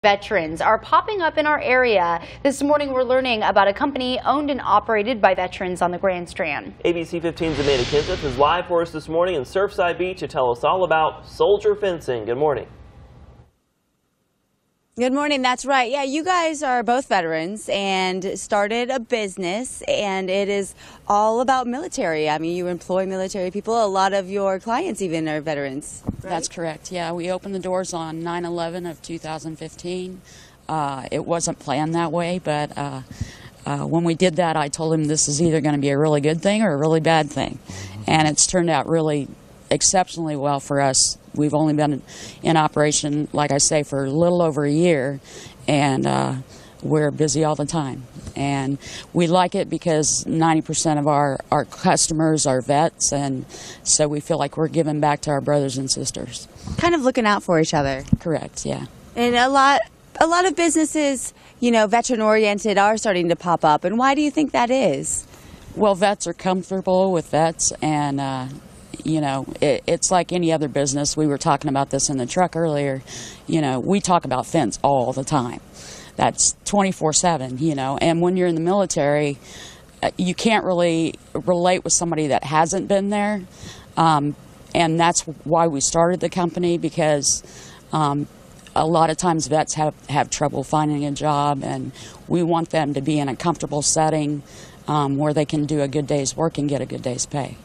Veterans are popping up in our area. This morning we're learning about a company owned and operated by veterans on the Grand Strand. ABC 15's Amanda Kenseth is live for us this morning in Surfside Beach to tell us all about Soldier Fencing. Good morning. Good morning. That's right. Yeah, you guys are both veterans and started a business, and it is all about military. I mean, you employ military people. A lot of your clients even are veterans. Right? That's correct. Yeah, we opened the doors on 9/11 of 2015. It wasn't planned that way, but when we did that, I told him this is either going to be a really good thing or a really bad thing, and it's turned out really exceptionally well for us. We've only been in operation, like I say, for a little over a year, and we're busy all the time. And we like it because 90% of our customers are vets, and so we feel like we're giving back to our brothers and sisters. Kind of looking out for each other. Correct, yeah. And a lot of businesses, you know, veteran-oriented are starting to pop up. And why do you think that is? Well, vets are comfortable with vets, and you know, it's like any other business. We were talking about this in the truck earlier. You know, we talk about fence all the time. That's 24/7, you know. And when you're in the military, you can't really relate with somebody that hasn't been there. And that's why we started the company, because a lot of times vets have trouble finding a job, and we want them to be in a comfortable setting where they can do a good day's work and get a good day's pay.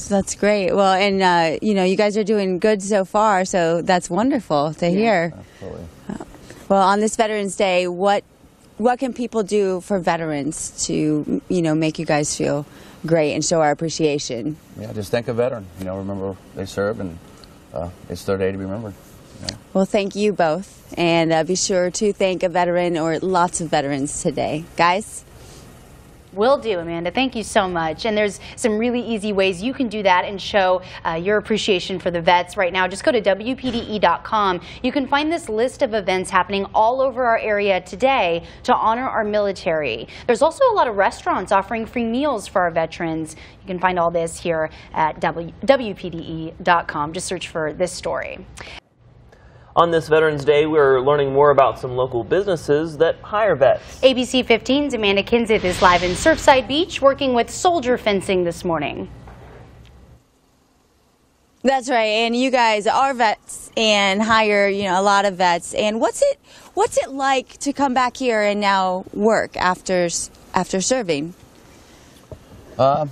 That's great. Well, and you know, you guys are doing good so far, so that's wonderful to hear. Absolutely. Well, on this Veterans Day, what can people do for veterans to, you know, make you guys feel great and show our appreciation? Yeah, just thank a veteran. You know, remember they served, and it's their day to be remembered. You know? Well, thank you both, and be sure to thank a veteran or lots of veterans today, guys. Will do, Amanda. Thank you so much. And there's some really easy ways you can do that and show your appreciation for the vets right now. Just go to WPDE.com. You can find this list of events happening all over our area today to honor our military. There's also a lot of restaurants offering free meals for our veterans. You can find all this here at WPDE.com. Just search for this story. On this Veterans Day, we're learning more about some local businesses that hire vets. ABC 15's Amanda Kenseth is live in Surfside Beach working with Soldier Fencing this morning. That's right, and you guys are vets and hire, you know, a lot of vets. And what's it like to come back here and now work after serving? Well,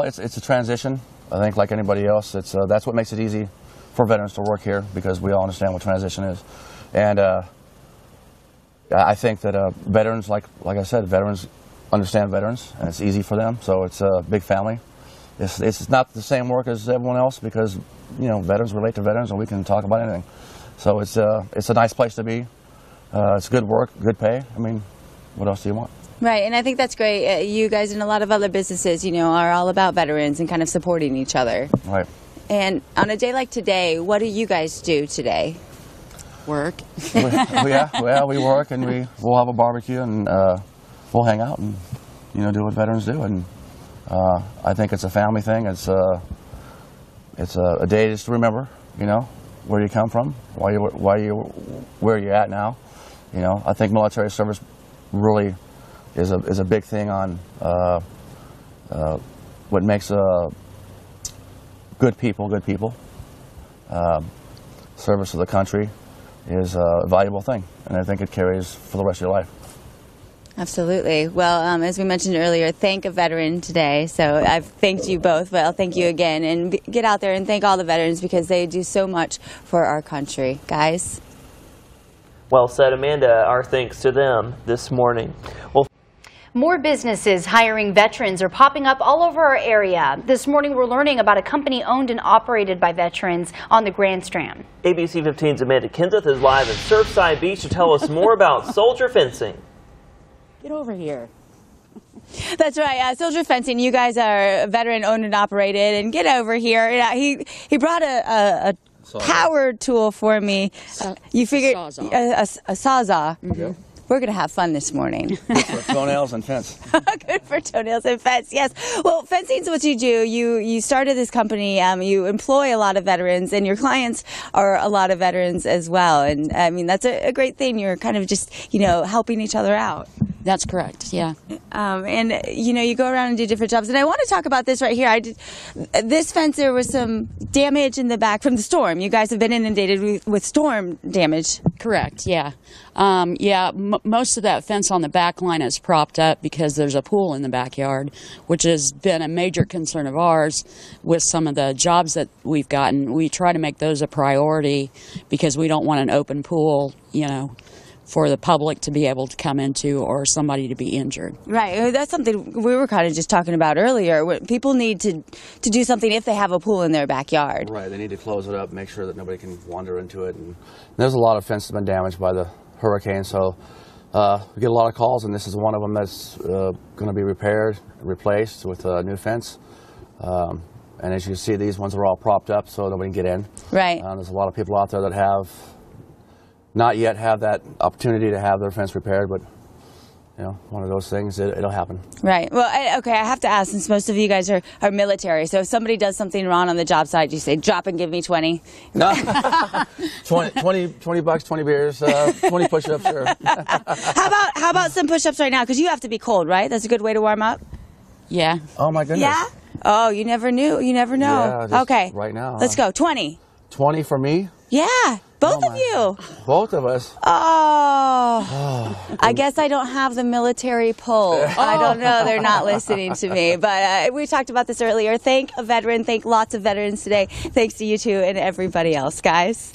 it's a transition. I think, like anybody else, that's what makes it easy for veterans to work here, because we all understand what transition is. And I think that veterans, like I said, veterans understand veterans, and it's easy for them. So it's a big family. It's not the same work as everyone else, because, you know, veterans relate to veterans, and we can talk about anything. So it's a nice place to be. It's good work, good pay. I mean, what else do you want? Right, and I think that's great. You guys and a lot of other businesses, you know, are all about veterans and kind of supporting each other. Right. And on a day like today, what do you guys do today? Work. Well, we work, and we'll have a barbecue, and we'll hang out and, you know, do what veterans do. And I think it's a family thing. It's a day just to remember, you know, where you come from, where you're at now. You know, I think military service really is a big thing on what makes good people. Service to the country is a valuable thing, and I think it carries for the rest of your life. Absolutely. Well, as we mentioned earlier, thank a veteran today. So I've thanked you both, but I'll thank you again. And get out there and thank all the veterans, because they do so much for our country. Guys? Well said, Amanda. Our thanks to them this morning. Well, more businesses hiring veterans are popping up all over our area. This morning we're learning about a company owned and operated by veterans on the Grand Strand. ABC 15's Amanda Kenseth is live in Surfside Beach to tell us more about Soldier Fencing. Get over here. That's right. Soldier Fencing, you guys are veteran owned and operated. And get over here. He brought a power tool for me. You figured a sawzall. Mm-hmm. we're going to have fun this morning. Good for toenails and fence. Good for toenails and fence, yes. Well, fencing is what you do. You started this company. You employ a lot of veterans, and your clients are a lot of veterans as well. And I mean, that's a great thing. You're kind of just, helping each other out. That's correct, yeah. And, you go around and do different jobs. And I want to talk about this right here. This fence, there was some damage in the back from the storm. You guys have been inundated with storm damage. Correct, yeah. Most of that fence on the back line is propped up because there's a pool in the backyard, which has been a major concern of ours with some of the jobs that we've gotten. We try to make those a priority because we don't want an open pool, for the public to be able to come into or somebody to be injured. Right. That's something we were kind of just talking about earlier. People need to do something if they have a pool in their backyard. Right. They need to close it up, make sure that nobody can wander into it. And there's a lot of fences that have been damaged by the hurricane, so we get a lot of calls, and this is one of them that's going to be repaired, replaced with a new fence. And as you can see, these ones are all propped up so nobody can get in. Right. There's a lot of people out there that have not yet have that opportunity to have their fence repaired, but one of those things, it'll happen. Right. Well, I have to ask, since most of you guys are military, so if somebody does something wrong on the job site, you say, drop and give me 20? No. 20 bucks, 20 beers, 20 push-ups, sure. How about some push-ups right now? Because you have to be cold, right? That's a good way to warm up? Yeah. Oh, my goodness. Yeah? Oh, you never knew. You never know. Yeah, okay. Right now. Let's go. 20. 20 for me? Yeah. Both of you. Both of us. Oh. I guess I don't have the military pull. I don't know. They're not listening to me. But we talked about this earlier. Thank a veteran. Thank lots of veterans today. Thanks to you two and everybody else, guys.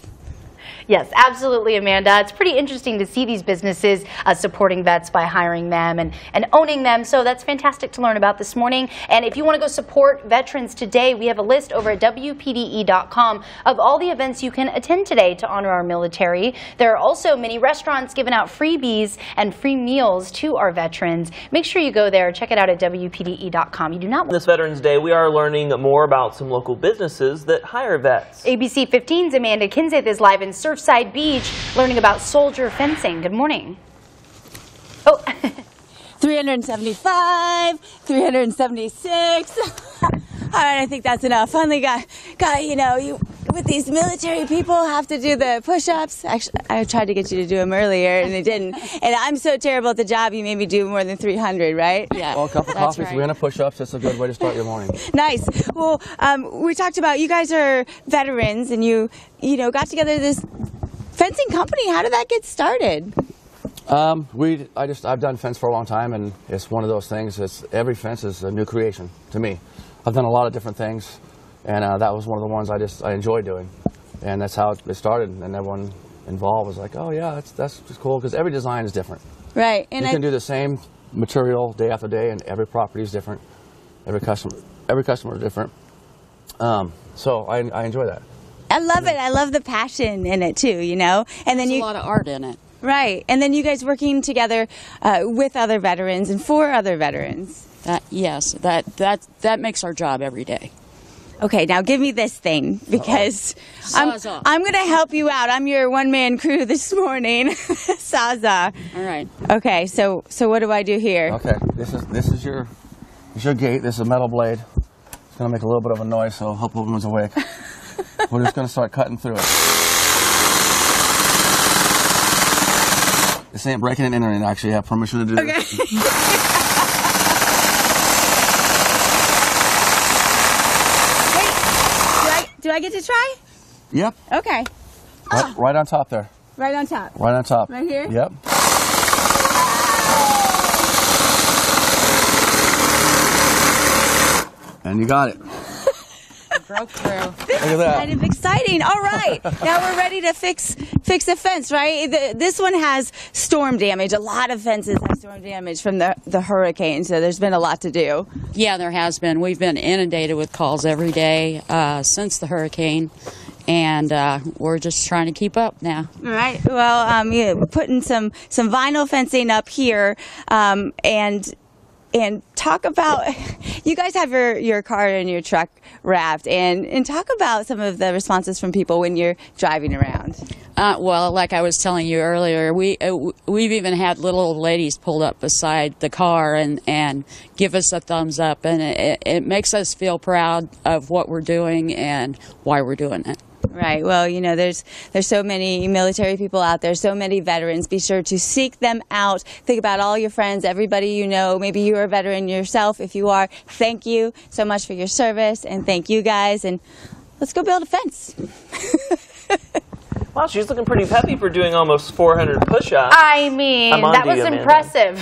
Yes, absolutely, Amanda. It's pretty interesting to see these businesses supporting vets by hiring them and owning them. So that's fantastic to learn about this morning. And if you want to go support veterans today, we have a list over at WPDE.com of all the events you can attend today to honor our military. There are also many restaurants giving out freebies and free meals to our veterans. Make sure you go there. Check it out at WPDE.com. You do not want This Veterans Day, we are learning more about some local businesses that hire vets. ABC 15's Amanda Kinseth is live in Surfside Beach learning about soldier fencing. Good morning. Oh. 375, 376. All right, I think that's enough. Finally got you with these military people have to do the push-ups. Actually, I tried to get you to do them earlier, and it didn't. And I'm so terrible at the job, you made me do more than 300, right? Yeah. Well, a couple coffees, right. 300 push-ups, it's a good way to start your morning. Nice. Well, we talked about, you guys are veterans, and you got together this fencing company. How did that get started? I've done fence for a long time, and it's one of those things. Every fence is a new creation to me. I've done a lot of different things, and that was one of the ones I enjoy doing, and that's how it started. And everyone involved was like, "Oh yeah, that's just cool," because every design is different. Right. And you can do the same material day after day, and every property is different. Every customer is different. So I enjoy that. I love it. I love the passion in it too. And then there's a lot of art in it. Right. And then you guys working together with other veterans and for other veterans. Yes, that makes our job every day. Okay, now give me this thing, because I'm going to help you out. I'm your one-man crew this morning. Sawzall. All right. Okay, so what do I do here? Okay, this is your gate. This is a metal blade. It's going to make a little bit of a noise, so hope everyone's awake. We're just going to start cutting through it. This ain't breaking and entering. Actually, I have permission to do this. Do I get to try? Yep. Okay. Right on top there. Right on top. Right on top. Right here? Yep. And you got it. Broke through. This is kind of exciting. All right, now we're ready to fix a fence, right? This one has storm damage. A lot of fences have storm damage from the hurricane, so there's been a lot to do. Yeah, there has been. We've been inundated with calls every day since the hurricane, and we're just trying to keep up now. All right. Well, we're putting some vinyl fencing up here, and talk about, you guys have your car and your truck wrapped, and talk about some of the responses from people when you're driving around. Well, like I was telling you earlier, we've even had little old ladies pulled up beside the car and give us a thumbs up, and it makes us feel proud of what we're doing and why we're doing it. Right. Well, you know, there's so many military people out there, so many veterans. Be sure to seek them out. Think about all your friends, everybody you know. Maybe you're a veteran yourself. If you are, thank you so much for your service, and thank you guys. And let's go build a fence. Wow, she's looking pretty peppy for doing almost 400 push-ups. I mean, I'm on that to was you, Amanda. impressive.